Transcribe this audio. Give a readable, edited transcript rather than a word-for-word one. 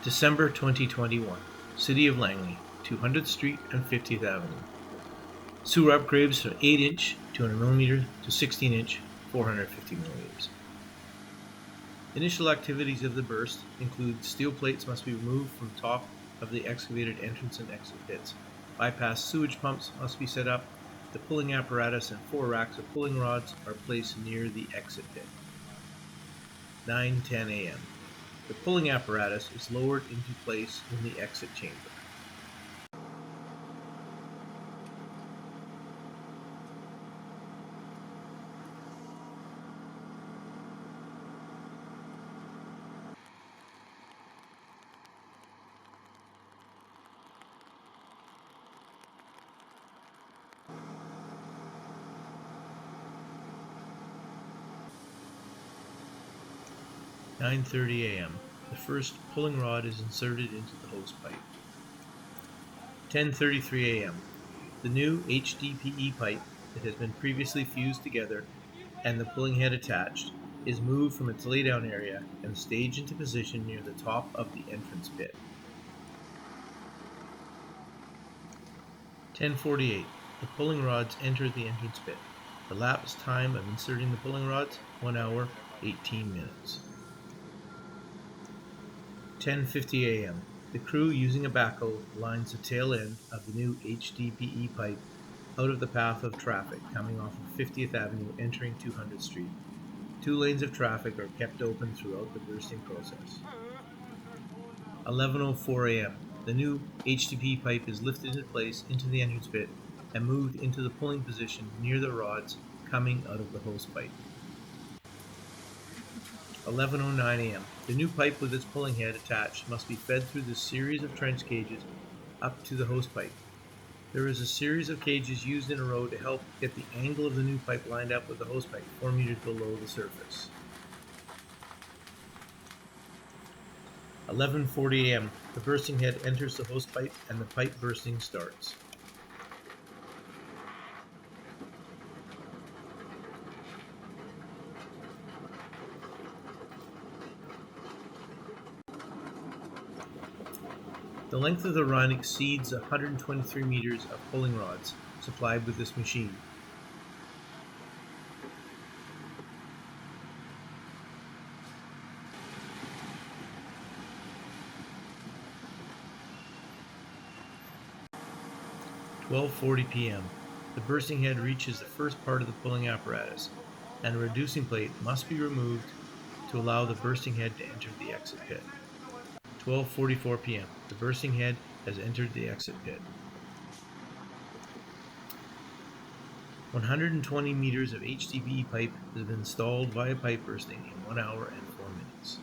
December 2021, City of Langley, 200th Street and 50th Avenue. Sewer upgrades from 8-inch 200mm to 16-inch 450mm. Initial activities of the burst include steel plates must be removed from top of the excavated entrance and exit pits. Bypass sewage pumps must be set up. The pulling apparatus and 4 racks of pulling rods are placed near the exit pit. 9:10 a.m. The pulling apparatus is lowered into place in the exit chamber. (9:30 a.m.) The first pulling rod is inserted into the hose pipe. 10:33 a.m. The new HDPE pipe that has been previously fused together and the pulling head attached is moved from its laydown area and staged into position near the top of the entrance pit. 10:48. The pulling rods enter the entrance pit. The elapsed time of inserting the pulling rods, 1 hour, 18 minutes. 10:50 a.m. The crew using a backhoe lines the tail end of the new HDPE pipe out of the path of traffic coming off of 50th Avenue entering 200th Street. 2 lanes of traffic are kept open throughout the bursting process. 11:04 a.m. The new HDPE pipe is lifted into place into the entrance pit and moved into the pulling position near the rods coming out of the hose pipe. 11:09 a.m. The new pipe with its pulling head attached must be fed through the series of trench cages up to the hose pipe. There is a series of cages used in a row to help get the angle of the new pipe lined up with the hose pipe 4 meters below the surface. 11:40 a.m. The bursting head enters the hose pipe and the pipe bursting starts. The length of the run exceeds 123 meters of pulling rods supplied with this machine. (12:40 p.m.) The bursting head reaches the first part of the pulling apparatus, and a reducing plate must be removed to allow the bursting head to enter the exit pit. 12:44 p.m. The bursting head has entered the exit pit. 120 meters of HDPE pipe has been installed via pipe bursting in 1 hour and 4 minutes.